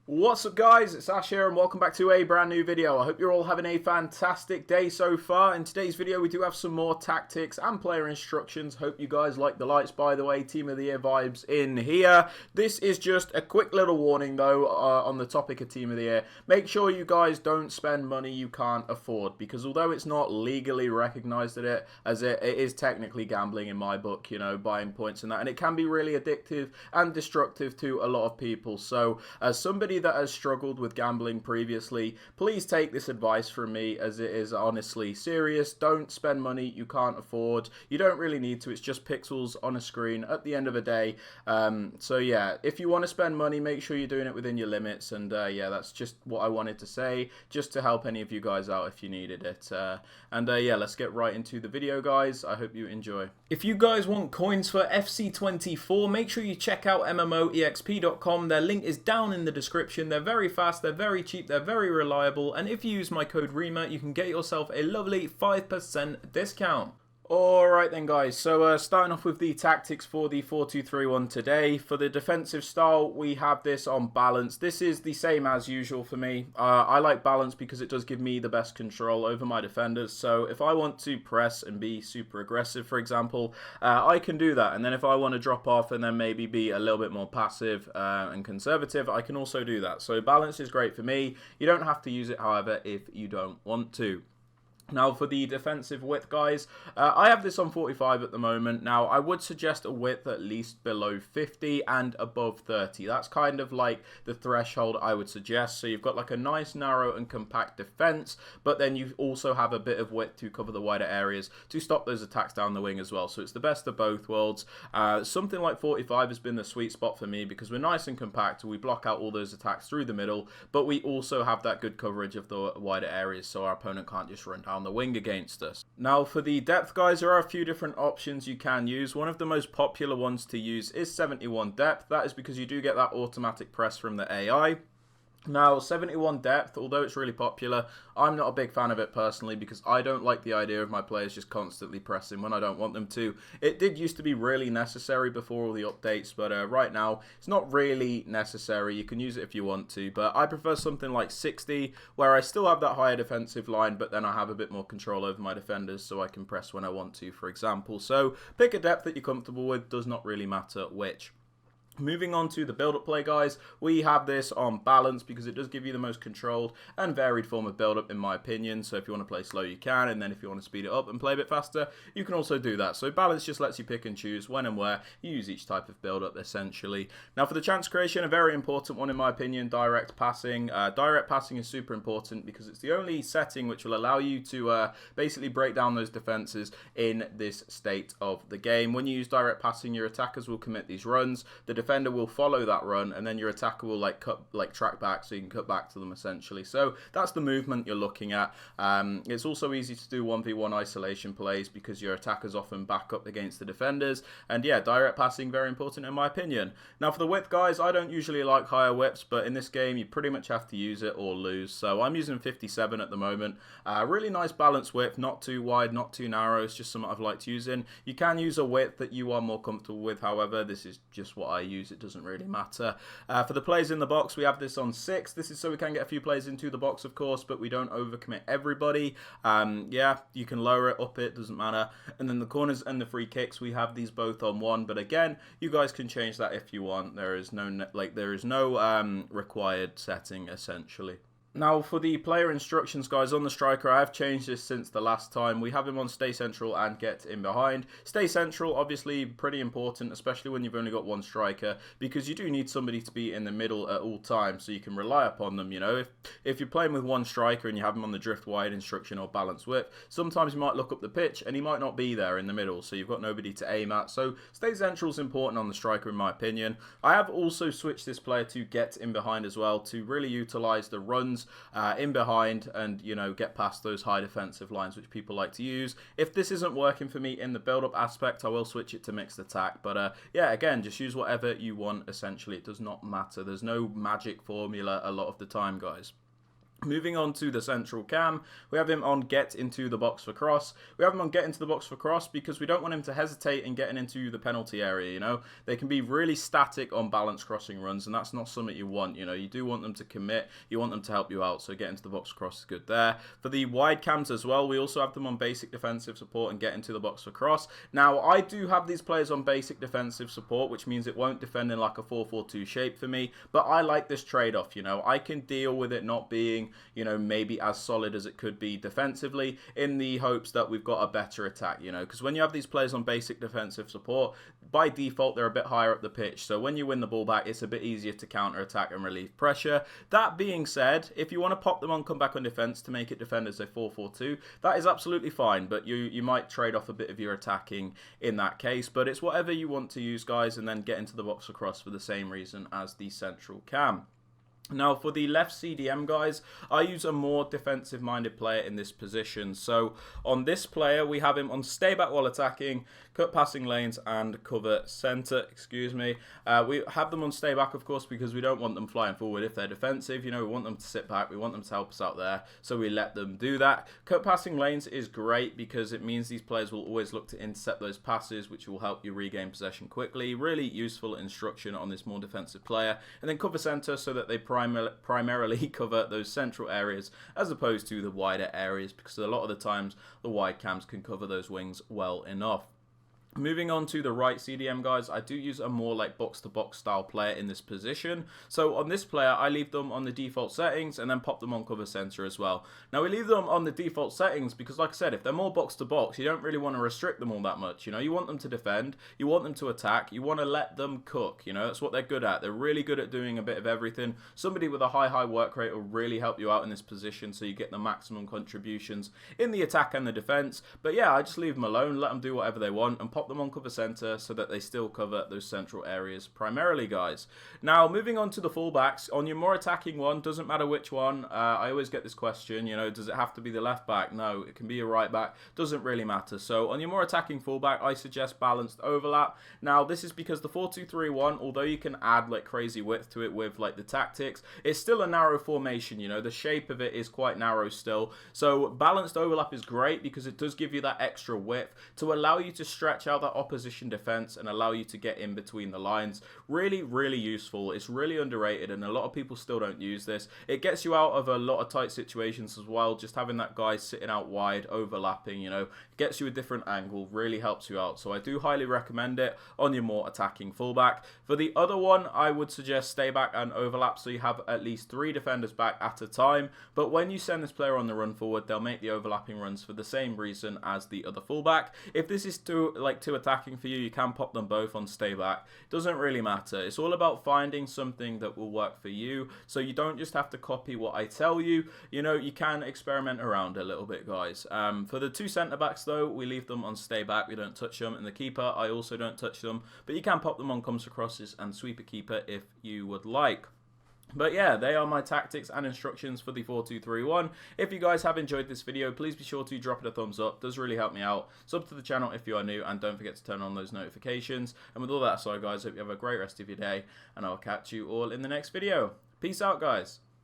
What's up guys, it's Ash here and welcome back to a brand new video. I hope you're all having a fantastic day so far. In today's video we do have some more tactics and player instructions. Hope you guys like the lights, by the way. Team of the Year vibes in here. This is just a quick little warning though on the topic of Team of the Year. Make sure you guys don't spend money you can't afford, because although it's not legally recognized as it is technically gambling in my book, you know, buying points and that, and it can be really addictive and destructive to a lot of people. So as somebody that has struggled with gambling previously, please take this advice from me, as it is honestly serious. Don't spend money you can't afford. You don't really need to. It's just pixels on a screen at the end of the day. So yeah, if you want to spend money, make sure you're doing it within your limits. And yeah, that's just what I wanted to say, just to help any of you guys out if you needed it. Yeah, let's get right into the video, guys. I hope you enjoy. If you guys want coins for FC24, make sure you check out MMOEXP.com. Their link is down in the description. They're very fast, they're very cheap, they're very reliable, and if you use my code Rema, you can get yourself a lovely 5% discount. Alright then guys, so starting off with the tactics for the 4-2-3-1 today. For the defensive style, we have this on balance. This is the same as usual for me. I like balance because it does give me the best control over my defenders. So if I want to press and be super aggressive, for example, I can do that. And then if I want to drop off and then maybe be a little bit more passive and conservative, I can also do that. So balance is great for me. You don't have to use it, however, if you don't want to. Now for the defensive width, guys, I have this on 45 at the moment. Now I would suggest a width at least below 50 and above 30. That's kind of like the threshold I would suggest. So you've got like a nice narrow and compact defense, but then you also have a bit of width to cover the wider areas to stop those attacks down the wing as well. So it's the best of both worlds. Something like 45 has been the sweet spot for me because we're nice and compact. We block out all those attacks through the middle, but we also have that good coverage of the wider areas, so our opponent can't just run down the wing against us. Now for the depth, guys, there are a few different options you can use. One of the most popular ones to use is 71 depth. That is because you do get that automatic press from the AI. Now, 71 depth, although it's really popular, I'm not a big fan of it personally because I don't like the idea of my players just constantly pressing when I don't want them to. It did used to be really necessary before all the updates, but right now, it's not really necessary. You can use it if you want to, but I prefer something like 60, where I still have that higher defensive line, but then I have a bit more control over my defenders so I can press when I want to, for example. So, pick a depth that you're comfortable with, does not really matter which. Moving on to the build-up play, guys, we have this on balance because it does give you the most controlled and varied form of build-up in my opinion. So if you want to play slow, you can, and then if you want to speed it up and play a bit faster, you can also do that. So balance just lets you pick and choose when and where you use each type of build-up, essentially. Now for the chance creation, a very important one in my opinion, direct passing. Direct passing is super important because it's the only setting which will allow you to basically break down those defenses in this state of the game. When you use direct passing, your attackers will commit these runs. The defender will follow that run, and then your attacker will track back, so you can cut back to them essentially. So that's the movement you're looking at. It's also easy to do 1v1 isolation plays because your attackers often back up against the defenders. And yeah, direct passing, very important in my opinion. Now for the width, guys, I don't usually like higher widths, but in this game you pretty much have to use it or lose. So I'm using 57 at the moment. Really nice balanced width, not too wide, not too narrow. It's just something I've liked using. You can use a width that you are more comfortable with, however, this is just what I use. It doesn't really matter. For the players in the box, we have this on 6. This is so we can get a few players into the box, of course, but we don't overcommit everybody. Yeah, you can lower it, up it, doesn't matter. And then the corners and the free kicks, we have these both on 1. But again, you guys can change that if you want. There is no required setting essentially. Now for the player instructions, guys, on the striker, I have changed this since the last time. We have him on stay central and get in behind. Stay central, obviously pretty important, especially when you've only got one striker, because you do need somebody to be in the middle at all times so you can rely upon them. You know, if you're playing with one striker and you have him on the drift wide instruction or balance width, sometimes you might look up the pitch and he might not be there in the middle, so you've got nobody to aim at. So stay central is important on the striker in my opinion. I have also switched this player to get in behind as well to really utilize the runs in behind and, you know, get past those high defensive lines which people like to use. If this isn't working for me in the build-up aspect, I will switch it to mixed attack. But yeah, again, just use whatever you want essentially. It does not matter. There's no magic formula a lot of the time, guys. Moving on to the central cam, we have him on get into the box for cross. We have him on get into the box for cross because we don't want him to hesitate in getting into the penalty area, you know. They can be really static on balanced crossing runs, and that's not something you want, you know. You do want them to commit, you want them to help you out, so get into the box for cross is good there. For the wide cams as well, we also have them on basic defensive support and get into the box for cross. Now, I do have these players on basic defensive support, which means it won't defend in like a 4-4-2 shape for me, but I like this trade-off, you know. I can deal with it not being, you know, maybe as solid as it could be defensively in the hopes that we've got a better attack, you know, because when you have these players on basic defensive support, by default they're a bit higher up the pitch, so when you win the ball back it's a bit easier to counter attack and relieve pressure. That being said, if you want to pop them on come back on defense to make it defend as a 4-4-2, that is absolutely fine, but you might trade off a bit of your attacking in that case, but it's whatever you want to use, guys, and then get into the box across for the same reason as the central cam. Now, for the left CDM, guys, I use a more defensive-minded player in this position. So, on this player, we have him on stay back while attacking, cut passing lanes, and cover centre, excuse me. We have them on stay back, of course, because we don't want them flying forward if they're defensive. You know, we want them to sit back, we want them to help us out there, so we let them do that. Cut passing lanes is great because it means these players will always look to intercept those passes, which will help you regain possession quickly. Really useful instruction on this more defensive player. And then cover centre so that they primarily cover those central areas as opposed to the wider areas, because a lot of the times the wide cams can cover those wings well enough. Moving on to the right CDM, guys, I do use a more like box-to-box style player in this position. So on this player, I leave them on the default settings and then pop them on cover center as well. Now, we leave them on the default settings because, like I said, if they're more box-to-box, you don't really want to restrict them all that much. You know, you want them to defend, you want them to attack, you want to let them cook. You know, that's what they're good at. They're really good at doing a bit of everything. Somebody with a high work rate will really help you out in this position so you get the maximum contributions in the attack and the defense. But yeah, I just leave them alone, let them do whatever they want, and pop them on cover center so that they still cover those central areas primarily, guys. Now, moving on to the fullbacks, on your more attacking one, doesn't matter which one. I always get this question, you know, does it have to be the left back? No, it can be a right back, doesn't really matter. So on your more attacking fullback, I suggest balanced overlap. Now, this is because the 4-2-3-1, although you can add like crazy width to it with like the tactics, it's still a narrow formation, you know, the shape of it is quite narrow still. So balanced overlap is great because it does give you that extra width to allow you to stretch out that opposition defense and allow you to get in between the lines. Really useful. It's really underrated and a lot of people still don't use this. It gets you out of a lot of tight situations as well. Just having that guy sitting out wide, overlapping, you know, gets you a different angle, really helps you out. So I do highly recommend it on your more attacking fullback. For the other one, I would suggest stay back and overlap so you have at least 3 defenders back at a time. But when you send this player on the run forward, they'll make the overlapping runs for the same reason as the other fullback. If this is too attacking for you, you can pop them both on stay back. Doesn't really matter. It's all about finding something that will work for you, so you don't just have to copy what I tell you. You know, you can experiment around a little bit, guys. For the 2 centre backs though, we leave them on stay back. We don't touch them, and the keeper, I also don't touch them, but you can pop them on comes to crosses and sweep a keeper if you would like. But yeah, they are my tactics and instructions for the 4-2-3-1. If you guys have enjoyed this video, please be sure to drop it a thumbs up. It does really help me out. Sub to the channel if you are new, and don't forget to turn on those notifications. And with all that aside, guys, hope you have a great rest of your day, and I'll catch you all in the next video. Peace out, guys.